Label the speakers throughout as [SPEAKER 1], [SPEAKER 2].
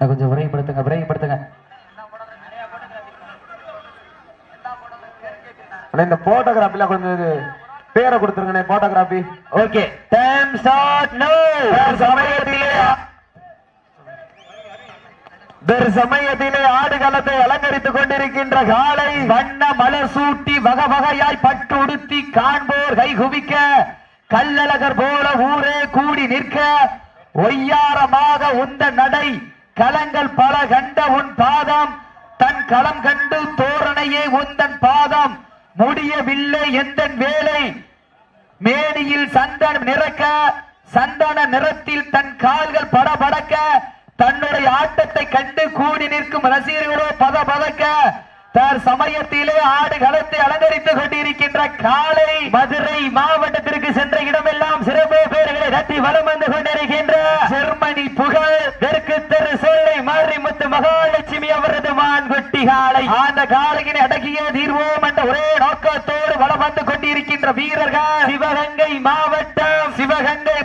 [SPEAKER 1] கொஞ்சம் விரைவுபடுத்துங்க. இந்த போட்டோகிராஃபில கொஞ்சம் பேரை கொடுத்துருங்க. Photography okay. டைம் ஸ்டார்ட் சமயத்திலே ஆடுகளத்தை அலங்கரித்துக் கொண்டிருக்கின்ற காலை வண்ண மலர் சூட்டி வகவகையாய் பட்டு உடுத்தி காண்போர் கை குவிக்க கல்லழகர் போல ஊரே கூடி நிற்க ஒய்யாரமாக உந்த நடை களங்கள் பல கண்ட உன் பாதம் தன் களம் கண்டு தோரணையே உந்தன் பாதம் முடியவில்லை எந்த வேலை மேனியில் சந்தனம் நிறக்க சந்தன நிறத்தில் தன் கால்கள் படபடக்க தன்னுடைய ஆட்டத்தை கண்டு கூடி நிற்கும் ரசிகர்களோ பதபதக்க சமயத்திலே ஆடுகளத்தை அலங்கரித்துக் கொண்டிருக்கின்ற காலை மதுரை மாவட்டத்திற்கு சென்ற இடமெல்லாம் சிறப்பு பேர்களை கட்டி வலம் வந்து கொண்டிருக்கின்ற ஜெர்மனி புகழ் தெற்கு தெரு சோலை மாரிமுத்து மகாலட்சுமி அவரது மான்குட்டி காலை அந்த காலையினை அடக்கிய தீர்வோம் என்ற ஒரே நோக்கத்தோடு வலம் வந்து கொண்டிருக்கின்ற வீரர்கள் சிவகங்கை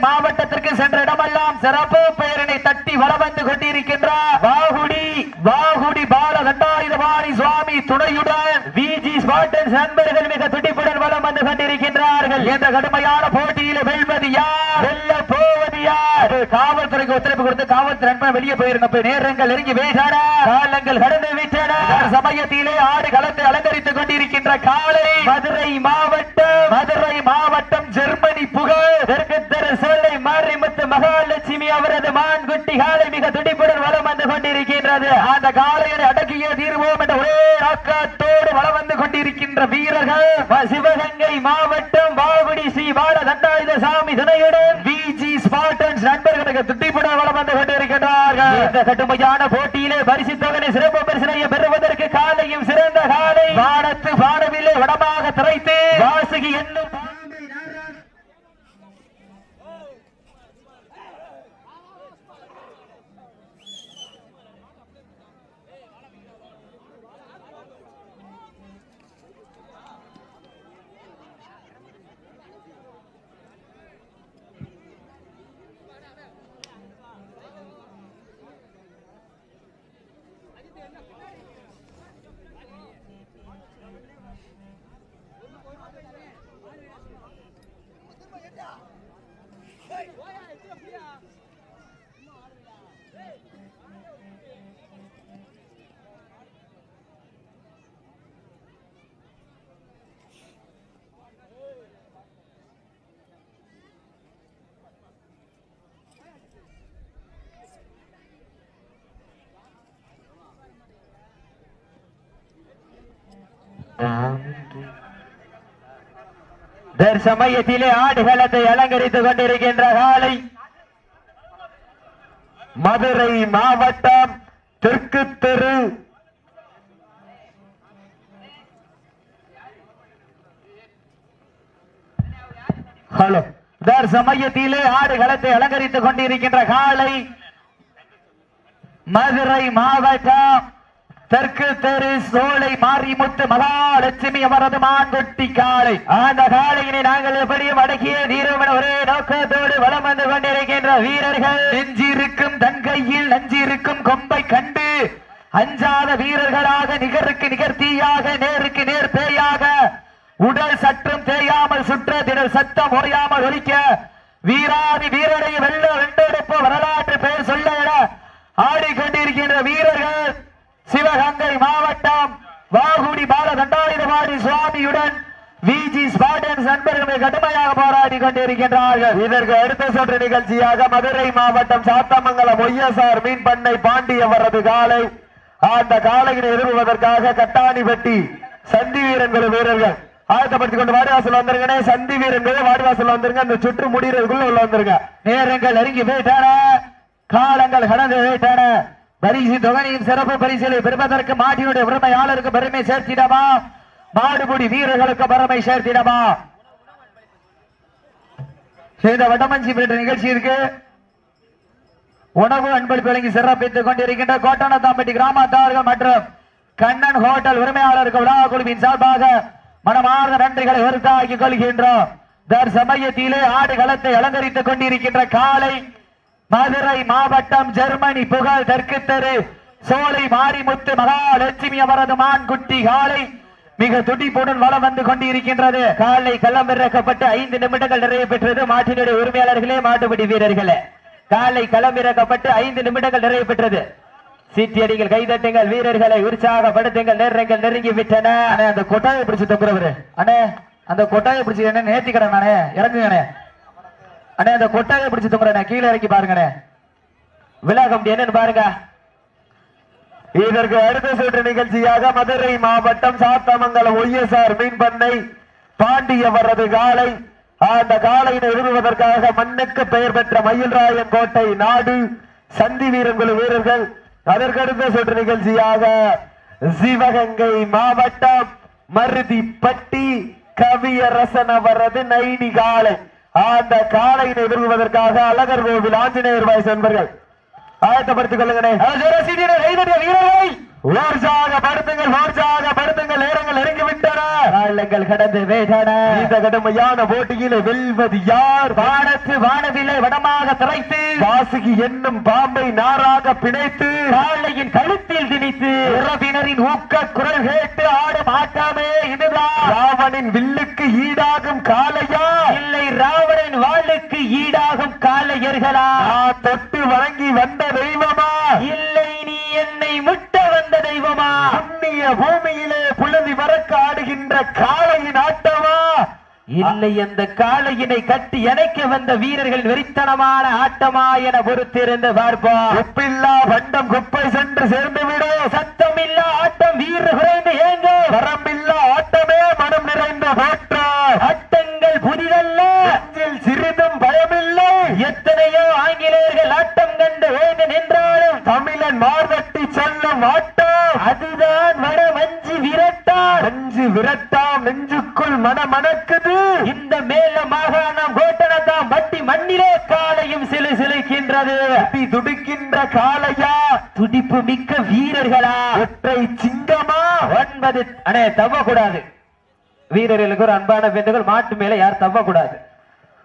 [SPEAKER 1] மாவட்டத்திற்கு சென்ற இடமெல்லாம் சிறப்பு பெயரினை தட்டி வலம் வந்து கொண்டிருக்கின்ற வாகுடி பால தண்டாயுதபாணி சுவாமி துணையுடன் விஜி ஸ்பாட்டன்ஸ் நண்பர்கள் மிக துடிப்புடன் வலம் வந்து கொண்டிருக்கின்றார்கள். இந்த கடுமையான போட்டியில் வெல்வது யார், வெல்ல போவது யார்? காவல்துறைக்கு ஒத்துழைப்பு கொடுத்து காவல்துறை நண்பர்கள் வெளியே போயிருங்க. நேரங்கள் நெருங்கி விட்டன, காலங்கள் கடந்து விட்டன. சமயத்திலே ஆடு களத்தை அலங்கரித்துக் கொண்டிருக்கின்ற காலை மதுரை மாவட்டம் ஜெர்மனி புகழ் தெற்கு தெரு சோலை மாரிமுத்து மகாலட்சுமி அவரது மான்குட்டி காலை மிக துடிப்புடன் வலம் வந்து கொண்டிருக்கின்றது. அந்த காலையை அடக்கிய தீர்வோம் என்ற ஒரே நோக்கத்தோடு வலம் வந்து கொண்டிருக்கின்ற வீரர்கள் சிவகங்கை மாவட்டம் வாகுடி ஸ்ரீ பால தண்டாயுத சாமி துணையுடன் விஜி ஸ்பாட்டன்ஸ் நண்பர்களுக்கு துடிப்புடன் வலம் வந்து கொண்டிருக்கின்றார்கள். இந்த கடுமையான போட்டியிலே பரிசு தொகை சிறப்பு பரிசனையை பெறுவதற்கு காலையும் சிறந்த காலை வானத்து வானவிலே வடமாக திரைத்து வாசுகி என்னும் சமயத்திலே ஆடுகளத்தை அலங்கரித்துக் கொண்டிருக்கின்ற காலை மதுரை மாவட்டம் தெற்கு தெரு சமயத்திலே ஆடுகளத்தை அலங்கரித்துக் கொண்டிருக்கின்ற காலை மதுரை மாவட்டம் தெற்கு தெரு சோலை மாரிமுத்து மகாலட்சுமி அவரது மான்குட்டி காலை அந்த காலையினை நாங்கள் எப்படியும் அடக்கிய தீரமன ஒரே நோக்கத்தோடு வலம் வந்து கொண்டிருக்கின்ற வீரர்கள் நெஞ்சிருக்கும் தன் கையில் நஞ்சிருக்கும் கொம்பை கண்டு அஞ்சாத வீரர்களாக நிகருக்கு நிகர் தீயாக நேருக்கு நேர் பேயாக உடல் சற்றும் தேயாமல் சுற்ற திடல் சத்தம் ஓயாமல் ஒலிக்க வீராதி வீரரை வெள்ள வெண்டெடுப்பு வரலாற்று பெயர் சொல்ல ஆடிக்கொண்டிருக்கின்ற வீரர்கள் சிவகங்கை மாவட்டம் வாகுடி பால தண்டாயுதபாணி சுவாமியுடன் விஜி ஸ்பாட்டன்ஸ் நண்பர்கள் கடுமையாக போராடி கொண்டிருக்கின்றார்கள். இதற்கு அடுத்த சுற்று நிகழ்ச்சியாக மதுரை மாவட்டம் சாத்தமங்கலம் ஒய்எஸ்ஆர் மீன் பண்ணை பாண்டியவரது காலை அந்த காலையினை எதிர்வதற்காக கட்டாணிப்பட்டி சந்தி வீரர்கள் வீரர்கள் ஆயத்தப்படுத்திக் கொண்டு வாடிவாசல் வந்துருங்க. சந்தி வீரர்கள் வாடிவாசல் வந்துருங்க. அந்த சுற்று முடிகிறதுக்குள்ள உள்ள வந்துருங்க. நேரங்கள் நெருங்கி போயிட்டான, காலங்கள் கடந்து போயிட்டான. பரிசு தொகையும் சிறப்பு பரிசுகளை பெறுவதற்கு மாட்டினுடைய உரிமையாளருக்கு பெருமை சேர்த்திடமா, மாடுபுடி வீரர்களுக்கு பெருமை சேர்த்திடமா. இந்த வட்டமஞ்சி பெற்ற நிகழ்ச்சி இருக்கு. உணவு அன்பளிப்பு வழங்கி சிறப்பித்துக் கொண்டிருக்கின்ற கோட்டனத்தாம்பட்டி கிராமத்தார்கள் மற்றும் கண்ணன் ஹோட்டல் உரிமையாளருக்கு விழா குழுவின் சார்பாக மனமார்ந்த நன்றிகளை உறுத்தாக்கிக் கொள்கின்றோம். தற்சமயத்திலே ஆடுகளத்தை அலங்கரித்துக் கொண்டிருக்கின்ற காலை மதுரை மாவட்டம் ஜெர்மனி புகழ் தெற்கு தெரு சோலை மாரிமுத்து மகாலட்சுமி அவரது மான்குட்டி காலை மிக துடிப்புடன் வளம் வந்து கொண்டிருக்கின்றது. காலை களம் இறக்கப்பட்டு 5 நிமிடங்கள் நிறைவு பெற்றது. மாட்டினுடைய உரிமையாளர்களே, மாட்டுப்பிடி வீரர்களே, காலை களம் இறக்கப்பட்டு 5 நிமிடங்கள் நிறைவு பெற்றது. சீட்டியடிகள், கைதட்டுங்கள், வீரர்களை உற்சாகப்படுத்துங்கள். நேரங்கள் நெருங்கி விட்டன. அந்த கொட்டாயை பிடிச்சு தொங்குறவரு அண்ணே, அந்த கொட்டாயை பிடிச்சு என்ன நேர்த்திக்கிறேன் நானே, இறங்குங்கண்ணே அண்ணே. அந்த கொட்டாயை பிடிச்சு தொங்குறேன், கீழே இறக்கி பாருங்கண்ணே. விலாகம் என்னன்னு பாருங்க. இதற்கு அடுத்த சுற்று நிகழ்ச்சியாக மதுரை மாவட்டம் சாத்தமங்கலம் ஒய்எஸ்ஆர் மீன்பண்ணை பாண்டியவரது காலை. அந்த காலையினை விரும்புவதற்காக மண்ணுக்கு பெயர் பெற்ற மயில்ராயன் கோட்டை நாடு சந்தி வீரங்குழு வீரர்கள். அதற்கடுத்த சுற்று நிகழ்ச்சியாக சிவகங்கை மாவட்டம் மருதிப்பட்டி கவியரசன் அவரது நைனி காலை. அந்த காலையினை விரும்புவதற்காக அழகர் கோவில் ஆஞ்சநேயர் வாய்ஸ் என்பர்கள் ஆயத்தப்படுத்திக் கொள்ளுங்கள். நேரங்கள் நெருங்கிவிட்டன. கடந்து வேட்டன. இந்த கடுமையான போட்டியில் வெல்வது யார்? வானத்து வானவிலை வடமாக திரைத்து வாசுகி என்னும் பாம்பை நாராக பிணைத்து காளையின் கழுத்தில் திணித்து உறவினரின் ஊக்க குரல் கேட்டு ஆடும் ஆட்டாமே இதுதான். ராவணின் வில்லுக்கு ஈடாகும் காளையா, இல்லை ராவணின் வாளுக்கு ஈடாகும் காளையர்களா? தொட்டு வணங்கி வந்த தெய்வமா, இல்லை நீ என்னை முட்ட வந்த தெய்வமா? புண்ணிய பூமியிலே புழுதி வரக்க ஆடுகின்ற காளையின் ஆட்டமா, இல்லை அந்த காளையினை கட்டி இணைக்க வந்த வீரர்கள் வெறித்தனமான ஆட்டமா என பொறுத்திருந்து பார்ப்போம். உப்பில்லா பண்டம் குப்பை சென்று சேர்ந்துவிடு. சத்தமில்லா ஆட்டம் வீரர் குறைந்து ஏங்க. வரம்பில்லா ஆட்டமே மனம் நிறைந்த போற்ற. ஆட்டங்கள் புதிதல்ல, சிறிதும் பயமில்லை. எத்தனையோ ஆங்கிலேயர்கள் ஆட்டம் கண்டு வேண்டு நின்றாலும் தமிழன் மார்வட்டி செல்லும் ஆட்டம் அதுதான் வட மஞ்சு விரட்டா. மஞ்சு விரட்டாம் நெஞ்சுக்குள் மனமணக்குது. இந்த மேல மாகாணம் கோட்டனத்தாம் வட்டி மண்ணிலே காலையும் சிலு சிலுக்கின்றது. துடிக்கின்ற காளையா, துடிப்பு மிக்க வீரர்களா, ஒற்றை சிங்கமா? 9 அண்ணே தவக்கூடாது. வீரர்களுக்கு ஒரு அன்பான வேண்டுகோள், மாட்டு மேல யார் தவக்கூடாது.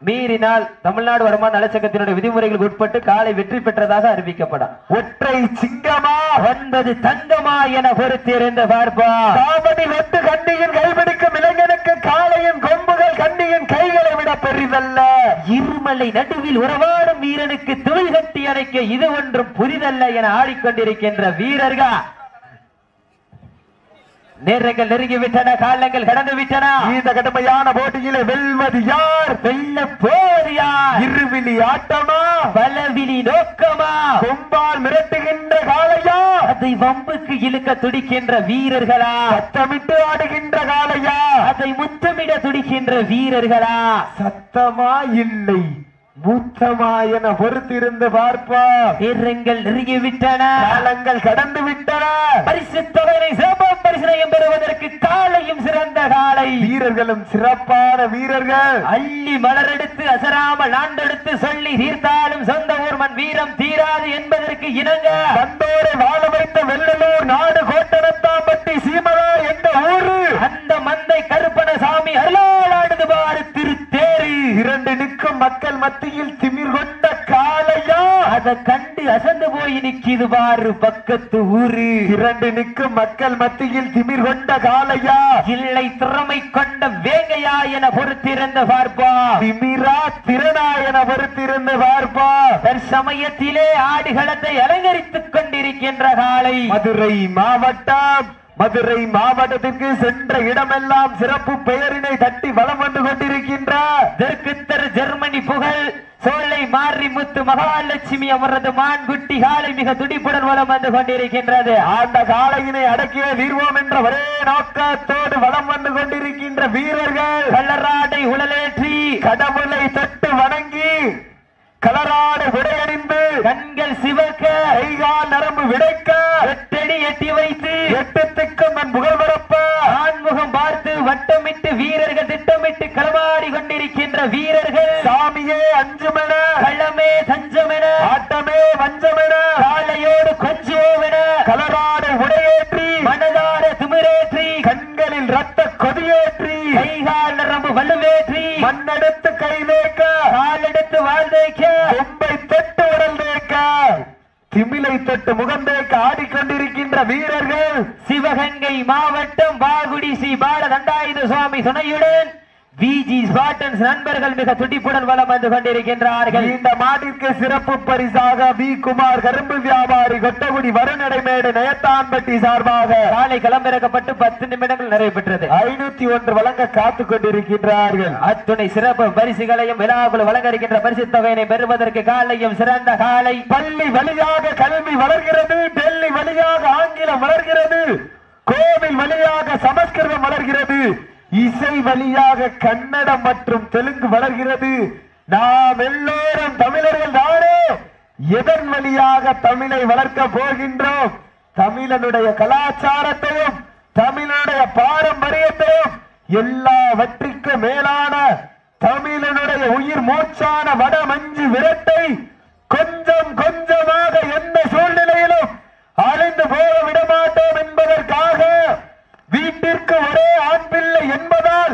[SPEAKER 1] மீறினால் தமிழ்நாடு வருமான நலச்சங்கத்தினுடைய விதிமுறைகளுக்கு உட்பட்டு காலை வெற்றி பெற்றதாக அறிவிக்கப்படும். ஒற்றை சிங்கமா 9 தங்கமா என பொறுத்திருந்து பார்ப்பா. காவடி வெட்டு கண்ணியின் கைபிடிக்கும் இளைஞனுக்கு காளையின் கொம்புகள் கண்ணியின் கைகளை விட பெரிதல்ல. இருமலை நடுவில் உறவாடும் வீரனுக்கு துள் கட்டி அணைக்க இது ஒன்றும் புதிதல்ல என ஆடிக்கொண்டிருக்கின்ற வீரர்கள். நேரங்கள் நெருங்கிவிட்டன, காலங்கள் கடந்து விட்டன. இந்த கடுமையான போட்டியில் வெல்வது யார்? வெல்ல போவது யார்? இருவிழி ஆட்டமா, பலவிழி நோக்கமா? கொம்பால் மிரட்டுகின்ற காளையா, அதை வம்புக்கு இழுக்க துடிக்கின்ற வீரர்களா? சத்தமிட்டு ஆடுகின்ற காளையா, அதை முத்தமிட துடிக்கின்ற வீரர்களா? சத்தமா இல்லை மூத்தமா என பொறுத்திருந்து பார்ப்பா. நேரங்கள் நெருங்கிவிட்டன, காலங்கள் கடந்து விட்டன. பரிசு தொகையை சிறப்பான பரிசனையும் பெறுவதற்கு காலையும் சிறந்த காலை, வீரர்களும் சிறப்பான வீரர்கள். அள்ளி மலரெடுத்து அசராமல் நாண்டெடுத்து சொல்லி தீர்த்தாலும் சொந்த ஊர் மண் வீரம் தீராது என்பதற்கு இணங்க வந்தோரை வாழ வைத்த வெள்ளலூர் நாடு கோட்டனத்தாம்பட்டி சீமலா என்ற ஊரு. அந்த மந்தை கருப்பணசாமி அருளால் ஆடுது பாரு திருத்தேரி. 2 நிற்கும் மக்கள் மத்தியில் திமிர் கொண்ட காளையா, அதை கண்டு அசந்து போய் நிற்கிது பாரு பக்கத்து ஊரு. 2 நிற்கும் மக்கள் மத்தியில் திமிர் கொண்ட காளையா, இல்லை திறமை கொண்ட வேங்கையா என பொறுத்திருந்த பார்ப்பா. திமிரா திறனா என பொறுத்திருந்த பார்ப்பா. தற்சமயத்திலே ஆடுகளத்தை அலங்கரித்துக் கொண்டிருக்கின்ற காளை மதுரை மாவட்டம். மதுரை மாவட்டத்திற்கு சென்ற இடமெல்லாம் சிறப்பு பெயரினை தட்டி வலம் வந்து கொண்டிருக்கின்ற தெற்கு தெரு ஜெர்மனி புகழ் சோலை மாரிமுத்து மகாலட்சுமி அவரது மான்குட்டி காலை மிக துடிப்புடன் வலம் வந்து கொண்டிருக்கின்றது. அந்த காளையினை அடக்கிய வீர்வோம் என்ற ஒரே நோக்கத்தோடு வலம் வந்து கொண்டிருக்கின்ற வீரர்கள் கல்லராடை உடலேற்றி கடவுளை தொட்டு வணங்கி கலராடு விடையணிந்து கண்கள் சிவக்க கைகால் நரம்பு விடைக்க 8 அடி எட்டி வைத்து 8 திக்கும் மண் புகழ் பரப்ப ஆண்முகம் பார்த்து வட்டமிட்டு வீரர்கள் திட்டமிட்டு களமாடி கொண்டிருக்கின்ற வீரர்கள் சாமியே அஞ்சுமென களமே தஞ்சமென ஆட்டமே வஞ்சமென காளையோடு கொஞ்சோமென கலராடு உடையேற்றி மனதார திமிரேற்றி கண்களில் ரத்த கொதியேற்றி கைகால் நரம்பு வலுவேற்றி மண்ணெடுத்து கை வைக்க காலெடுத்து வாழ் வைக்க கொம்பை தொட்டு உடல்
[SPEAKER 2] திமிலை தொட்டு முகந்தேக்கு ஆடிக்கொண்டிருக்கின்ற வீரர்கள்
[SPEAKER 1] சிவகங்கை மாவட்டம் வாகுடி ஸ்ரீ பால தண்டாயுத சுவாமி துணையுடன் விஜி ஸ்பாட்டன்ஸ் நண்பர்கள் மிக துடிப்புடன் வலம் வந்து கொண்டிருக்கின்றார்கள்.
[SPEAKER 2] இந்த மாட்டிற்கு சிறப்பு பரிசாக வி குமார் கரும்பு வியாபாரி கொட்டகுடி வருநடைமேடு நயத்தான்பட்டி சார்பாக
[SPEAKER 1] காலை களமிறக்கப்பட்டு 10 நிமிடங்கள் நிறைவேற்றது.
[SPEAKER 2] 501 வழங்க காத்துக் கொண்டிருக்கின்றார்கள்.
[SPEAKER 1] அத்துணை சிறப்பு பரிசுகளையும் விழாக்குள் வழங்க இருக்கின்ற பரிசு தொகையினை பெறுவதற்கு காலையும் சிறந்த காலை.
[SPEAKER 2] பள்ளி வழியாக கல்வி வளர்கிறது, டெல்லி வழியாக ஆங்கிலம் வளர்கிறது, கோவில் வழியாக சமஸ்கிருதம் வளர்கிறது, இசை வழியாக கன்னடம் மற்றும் தெலுங்கு வளர்கிறது. நாம் எல்லோரும் தமிழர்கள் தானே. எதன் வழியாக தமிழை வளர்க்க போகின்றோம்? தமிழனுடைய கலாச்சாரத்தையும் தமிழனுடைய பாரம்பரியத்தையும் எல்லாவற்றிற்கும் மேலான தமிழனுடைய உயிர் மூச்சான வடமஞ்சு விரட்டை கொஞ்சம் கொஞ்சமாக எந்த சூழ்நிலையிலும் அழிந்து போக விடமாட்டோம் என்பதற்காக வீட்டிற்கு ஒரே ஆண் பிள்ளை என்பதால்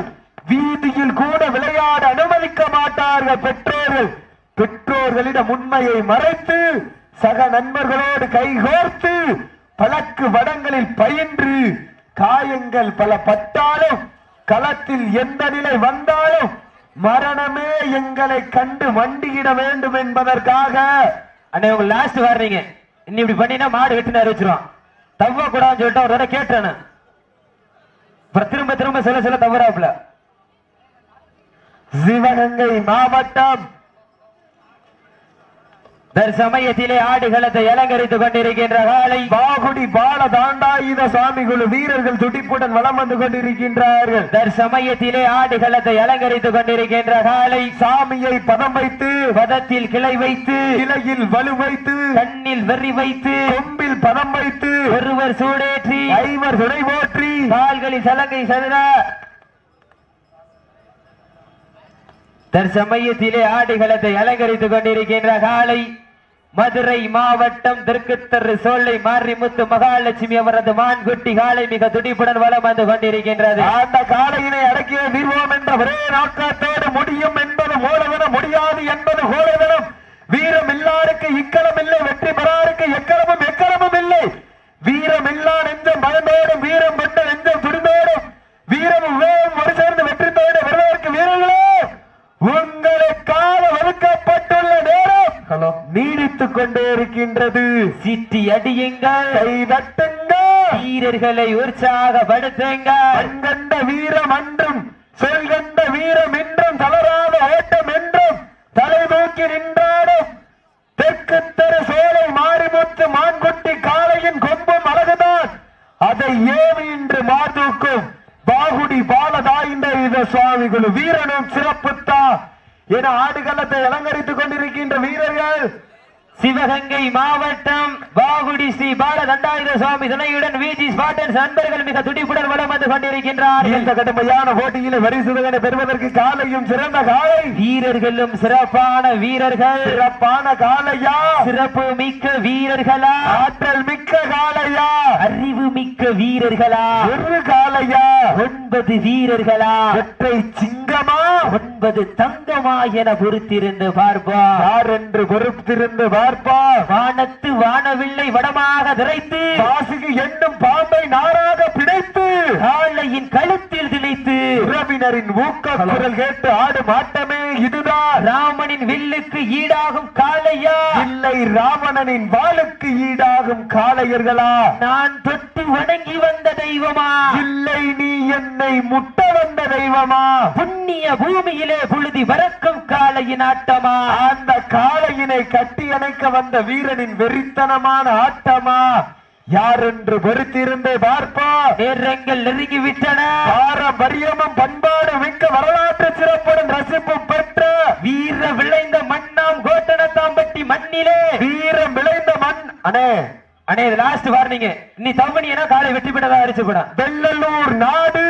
[SPEAKER 2] வீதியில் கூட விளையாட அனுமதிக்க மாட்டார்கள் பெற்றோர்கள். பெற்றோர்களிடம் உண்மையை மறைத்து சக நண்பர்களோடு கைகோர்த்து பழக்கு வடங்களில் பயின்று காயங்கள் பல பட்டாலும் களத்தில் எந்த நிலை வந்தாலும் மரணமே எங்களை கண்டு மண்டியிட வேண்டும் என்பதற்காக.
[SPEAKER 1] அண்ணே உங்க லாஸ்ட் வர்றீங்க, இன்னும் இப்படி பண்ணினா மாடு வெட்டின அறிவிச்சிருவான். தவ கூடாதுன்னு சொல்லிட்டு ஒரு கேட்டேன். திரும்ப திரும்ப சொல்ல தவறாப்புல.
[SPEAKER 2] சிவகங்கை மாவட்டம்
[SPEAKER 1] தற்சமயத்திலே ஆடுகளத்தை அலங்கரித்துக் கொண்டிருக்கின்ற காலை
[SPEAKER 2] வாகுடி பால தாண்டாயுத சுவாமி குழு வீரர்கள் துடிப்புடன் வலம் வந்து கொண்டிருக்கின்றார்கள்.
[SPEAKER 1] தற்சமயத்திலே ஆடுகளத்தை அலங்கரித்துக் கொண்டிருக்கின்ற காலை
[SPEAKER 2] சாமியை பதம் வைத்து
[SPEAKER 1] பதத்தில் கிளை வைத்து
[SPEAKER 2] கிளையில் வலு வைத்து
[SPEAKER 1] கண்ணில் வெறி வைத்து
[SPEAKER 2] கொம்பில் பதம் வைத்து
[SPEAKER 1] ஒருவர் சூடேற்றி
[SPEAKER 2] ஐவர் துணை போற்றி
[SPEAKER 1] கால்களில் சலங்கை சதுர தற்சமயத்திலே ஆடுகளத்தை அலங்கரித்துக் கொண்டிருக்கின்ற காலை மதுரை மாவட்டம் தெற்கு சோலை மாரிமுத்து மகாலட்சுமி அவரது மான்குட்டி காலை மிக துடிப்புடன் வலம் வந்து கொண்டிருக்கின்றது.
[SPEAKER 2] அந்த காலையினை அடக்கிய வீர்வோம் என்ற ஒரே நோக்கத்தோடு முடியும் என்பது மூலவனம், முடியாது என்பது கோலவனம். வீரம் இல்லாருக்கு இக்களம் இல்லை, வெற்றி பெறாருக்கு எக்களமும் இல்லை. வீரம் இல்லா நெஞ்சம் பயந்தோடும், வீரம் கொண்ட நெஞ்சம் துடிந்தோடும், வீரமும் வேகம் ஒரு சேர்ந்து வெற்றி தோடு வருவதற்கு வீரர்களே உங்களுக்காக ஒதுக்கப்பட்டுள்ள நேரம் நீடித்துக் கொண்டே இருக்கின்றது.
[SPEAKER 1] சிட்டி அடியுங்கள்,
[SPEAKER 2] கை தட்டுங்கள்,
[SPEAKER 1] வீரர்களை உற்சாகப்படுத்துங்கள்.
[SPEAKER 2] கண்ட வீரம் அன்றும் சொல்கண்ட வீரம் என்றும் தளராத ஓட்டம் என்றும் தலை நோக்கி நின்றாடும் தெற்கு தெரு சோலை மாரிமுத்து மான்குட்டி காளையின் கொம்பும் அழகுதான். அதை ஏவி இன்று மாதூக்கும் பாகுடி பாலதாயுத சுவாமி குழு வீரனும் சிறப்புத்தான் என ஆடுகளத்தை அலங்கரித்துக் கொண்டிருக்கின்ற வீரர்கள்
[SPEAKER 1] சிவகங்கை மாவட்டம் வாகுடி ஸ்ரீ பால தண்டாயுத சுவாமி துணையுடன் விஜி ஸ்பாட்டன்ஸ் நண்பர்கள் மிக துடிப்புடன் வலம் வந்து கொண்டிருக்கின்றார்கள்.
[SPEAKER 2] இந்த கடுமையான போட்டியில் வரிசுதனை பெறுவதற்கு காலையும் சிறந்த காலை,
[SPEAKER 1] வீரர்களும் சிறப்பான வீரர்கள்.
[SPEAKER 2] சிறப்பான காலையா,
[SPEAKER 1] சிறப்பு மிக்க வீரர்களா,
[SPEAKER 2] ஆற்றல் மிக்க காலையா,
[SPEAKER 1] அறிவு மிக்க வீரர்களா,
[SPEAKER 2] ஒரு காலையா,
[SPEAKER 1] 9 வீரர்களா,
[SPEAKER 2] ஒற்றை சிங்கமா,
[SPEAKER 1] 9 தங்கமா என பொறுத்திருந்து பார்ப்பா.
[SPEAKER 2] யார் என்று பொறுத்திருந்து பார்ப்பா.
[SPEAKER 1] வானத்து வானவில்லை வடமாக திரைத்து
[SPEAKER 2] வாசுகி என்னும் பாம்பை நாராக பிடித்து
[SPEAKER 1] காளையின் கழுத்தில் திணைத்து
[SPEAKER 2] உறவினரின் ஊக்க குரல் கேட்டு ஆடும் ஆட்டமே இதுதான்.
[SPEAKER 1] ராமனின் வில்லுக்கு ஈடாகும் காளையா,
[SPEAKER 2] இல்லை ராவணனின் வாளுக்கு ஈடாகும் காளையர்களா?
[SPEAKER 1] நான் தொட்டு வணங்கி வந்த தெய்வமா,
[SPEAKER 2] இல்லை நீ என்னை முட்ட வந்த தெய்வமா?
[SPEAKER 1] புண்ணிய பூமியிலே புழுதி பறக்கும் காளையின் ஆட்டமா,
[SPEAKER 2] அந்த காளையினை கட்டி அணைக்க வந்த வீரனின் வெறித்தனமான ஆட்டமா? யார் என்று பொறுத்திருந்தே பார்ப்பா.
[SPEAKER 1] நேரங்கள் நெருங்கிவிட்டன.
[SPEAKER 2] பாரம்பரியமும் பண்பாடு மிக்க வரலாற்று சிறப்புடன் ரசிப்பு பெற்ற
[SPEAKER 1] வீர விளைந்த மண்ணாம் கோட்டனத்தாம்பட்டி மண்ணிலே
[SPEAKER 2] வீரம் விளைந்த மண்.
[SPEAKER 1] அண்ணே இது லாஸ்ட் வார்னிங். நீ தவணியனா காலை வெற்றி பெற்றதா அரிச்சுப்படா.
[SPEAKER 2] வெள்ளலூர் நாடு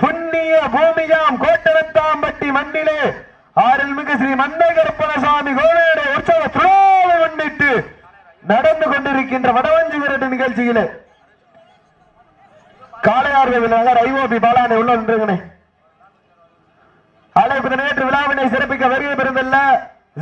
[SPEAKER 2] புண்ணிய பூமியாம் கோட்டனத்தாம்பட்டி மண்ணிலே அருள்மிகு ஸ்ரீ மந்தை கருப்பணசாமி கோவிலுடைய உற்சவ துரோவை முன்னிட்டு நடந்து கொண்டிருக்கின்ற வடவஞ்சி விரட்டு நிகழ்ச்சியிலே காளையார்கள் நகர் ஐஓபி பாலானை உள்ள ஒன்றுங்கனே அழைப்பு நேற்று விழாவினை சிறப்பிக்க வருகை பெறுந்துள்ள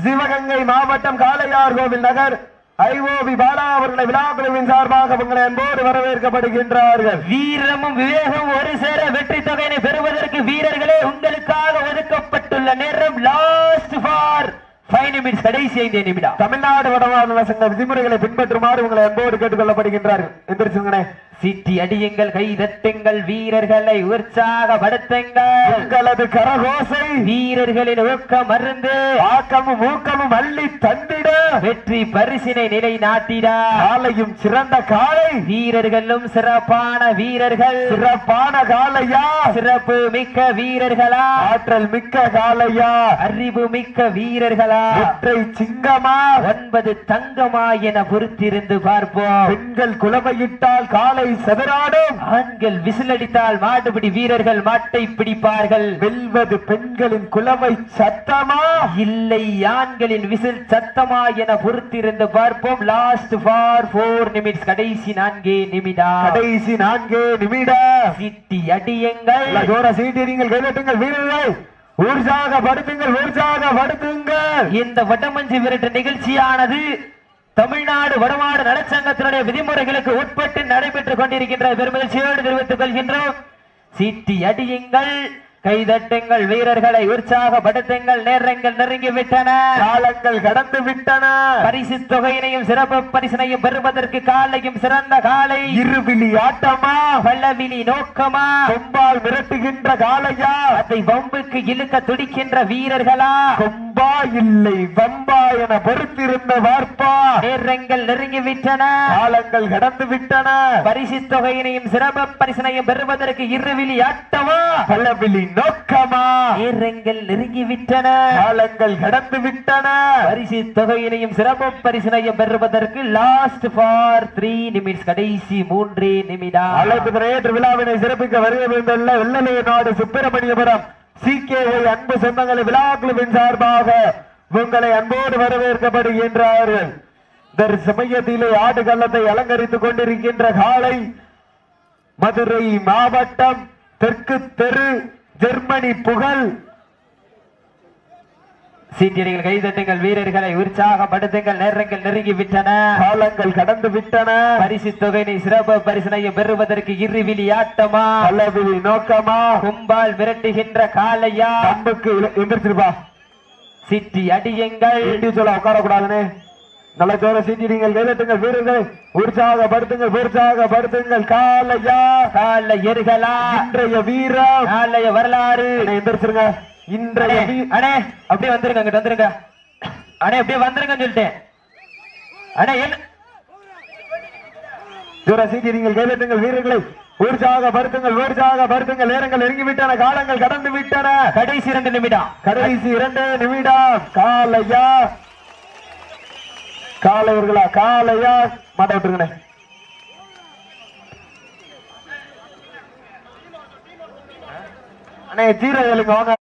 [SPEAKER 2] சிவகங்கை மாவட்டம் காளையார் கோவில் நகர் ஐஓபி பாலா அவர்களை விழாக்குழுவின் சார்பாக உங்களை அன்போடு வரவேற்கப்படுகின்றார்கள்.
[SPEAKER 1] வீரமும் விவேகம் ஒரு சேர வெற்றி தொகையினை பெறுவதற்கு வீரர்களே உங்களுக்காக ஒதுக்கப்பட்டுள்ள நேரம் லாஸ்ட் ஃபார் 5 நிமிடங்கள், கடைசி 5 நிமிடம்.
[SPEAKER 2] தமிழ்நாடு வடமாநில சங்க விதிமுறைகளை பின்பற்றுமாறு உங்களை அன்போடு கேட்டுக் கொள்ளப்படுகின்றார்கள். எந்திரிச்சுங்கண்ணே.
[SPEAKER 1] சீட்டி அடியுங்கள், கை தட்டுங்கள், வீரர்களை உற்சாகப்படுத்துங்கள்.
[SPEAKER 2] உங்களது கரகோசை
[SPEAKER 1] வீரர்களின் ஊக்கம் மருந்து
[SPEAKER 2] ஆக்கமும் ஊக்கமும் அள்ளி தந்திட
[SPEAKER 1] வெற்றி பரிசினை நிலை நாட்டிட
[SPEAKER 2] காலையும் சிறந்த காலை
[SPEAKER 1] வீரர்களும் சிறப்பான வீரர்கள்.
[SPEAKER 2] சிறப்பான காலையா,
[SPEAKER 1] சிறப்பு மிக்க வீரர்களா,
[SPEAKER 2] ஆற்றல் மிக்க காலையா,
[SPEAKER 1] அறிவு மிக்க வீரர்களா,
[SPEAKER 2] ஒற்றை சிங்கமா,
[SPEAKER 1] 9 தங்கமா என பொறுத்திருந்து பார்ப்போம்.
[SPEAKER 2] பெண்கள் குலவையிட்டால் காலை செதறாடும்,
[SPEAKER 1] ஆண்கள் விசிலடித்தால் மாடுபிடி வீரர்கள் மாட்டை பிடிப்பார்கள்.
[SPEAKER 2] வெல்வது பெண்களின் குலவை சத்தமா
[SPEAKER 1] இல்லை ஆண்களின் விசில் சத்தமா என பொறுத்திருந்து பார்ப்போம். லாஸ்ட் ஃபார் 4 நிமிடங்கள், கடைசி 4 நிமிடம்.
[SPEAKER 2] கடைசி 4 நிமிடம்.
[SPEAKER 1] சீட்டி அடியுங்கள்,
[SPEAKER 2] ஜோர சீட்டியங்கள், கைதட்டுங்கள், வீரர்கள் உற்சாகப்படுத்துங்கள், உற்சாகப்படுத்துங்கள்.
[SPEAKER 1] இந்த வடமஞ்சு விரட்டு நிகழ்ச்சியானது தமிழ்நாடு வடமாடு நலச்சங்கத்தினுடைய விதிமுறைகளுக்கு உட்பட்டு நடைபெற்றுக் கொண்டிருக்கின்ற பெருமகிழ்ச்சியோடு தெரிவித்துக் கொள்கின்றோம். சீட்டி அடியுங்கள், கைதட்டுங்கள், வீரர்களை உற்சாகப்படுத்துங்கள். நேரங்கள் நெருங்கிவிட்டன,
[SPEAKER 2] காலங்கள் கடந்து விட்டன.
[SPEAKER 1] பரிசு தொகையினையும் சிறப்பு பரிசினையும் பெறுவதற்கு காலையும் சிறந்த காலை,
[SPEAKER 2] இருவிழி ஆட்டமா,
[SPEAKER 1] பல்லவிழி நோக்கமா,
[SPEAKER 2] கொம்பால் மிரட்டுகின்ற காலையா,
[SPEAKER 1] அதை வம்புக்கு இழுக்க துடிக்கின்ற வீரர்களா,
[SPEAKER 2] கொம்பா இல்லை வம்பா என பொறுத்திருந்த வார்ப்பா.
[SPEAKER 1] நேரங்கள் நெருங்கிவிட்டன,
[SPEAKER 2] காலங்கள் கடந்து விட்டன.
[SPEAKER 1] பரிசு தொகையினையும் சிறப்பு பரிசினையும் பெறுவதற்கு இருவிழி ஆட்டமா,
[SPEAKER 2] பல்லவிழி நோக்கமா,
[SPEAKER 1] நேரங்கள் நெருங்கிவிட்டன,
[SPEAKER 2] காலங்கள் கடந்து விட்டன.
[SPEAKER 1] பரிசு தொகையினையும் சிறப்பு பரிசினையும் பெறுவதற்கு லாஸ்ட் ஃபார் 3 நிமிடங்கள், கடைசி 3 நிமிடம்.
[SPEAKER 2] அழைப்பு ஏற்று விழாவினை சிறப்பிக்க வருகின்ற வெள்ளலைய நாடு சுப்பிரமணியபுரம் CKY அன்பு சொந்தங்களை விழாக்குழுவின் சார்பாக உங்களை அன்போடு வரவேற்கப்படுகின்றார்கள். சமயத்திலே ஆடு கள்ளத்தை அலங்கரித்துக் கொண்டிருக்கின்ற காலை மதுரை மாவட்டம் தெற்கு தெரு ஜெர்மனி புகழ்.
[SPEAKER 1] சீட்டியடிகள், கைதட்டுங்கள், வீரர்களை உற்சாகப்படுத்துங்கள். நேரங்கள் நெருங்கிவிட்டன,
[SPEAKER 2] காலங்கள் கடந்து விட்டன.
[SPEAKER 1] பரிசு தொகையினை சிறப்பு பரிசினையும் பெறுவதற்கு இருவிழி ஆட்டமா,
[SPEAKER 2] பல்லவிழி நோக்கமா,
[SPEAKER 1] கும்பால் மிரட்டுகின்ற காலையா,
[SPEAKER 2] அம்புக்கு எந்திரிச்சிருப்பா.
[SPEAKER 1] சீட்டி அடியுங்கள்,
[SPEAKER 2] சொல்ல உட்காரக்கூடாதுன்னு நல்ல ஜோர சீட்டிடுங்கள், கைதட்டுங்கள், வீரர்களை உற்சாகப்படுத்துங்கள், உற்சாகப்படுத்துங்கள். காலையா,
[SPEAKER 1] கால எருகலா,
[SPEAKER 2] இன்றைய வீரம்,
[SPEAKER 1] காலைய வரலாறு.
[SPEAKER 2] எந்திரிச்சிருங்க. இன்றைய
[SPEAKER 1] அண்ணே அப்படியே வந்துருங்க, அங்கிட்டு வந்துருங்க அண்ணே, அப்படியே வந்துருங்க சொல்லிட்டேன் அண்ணே.
[SPEAKER 2] ஜோர சீட்டிடுங்கள், கைதட்டுங்கள், வீரர்களை உற்சாகப்படுத்துங்கள், உற்சாகப்படுத்துங்கள். நேரங்கள் நெருங்கிவிட்டன, காலங்கள் கடந்து விட்டன.
[SPEAKER 1] கடைசி 2 நிமிடம்,
[SPEAKER 2] கடைசி 2 நிமிடம். காலையா, காலையர்களா, காலையா, மாட்ட விட்டுருங்க. அண்ணே 0 வாங்க.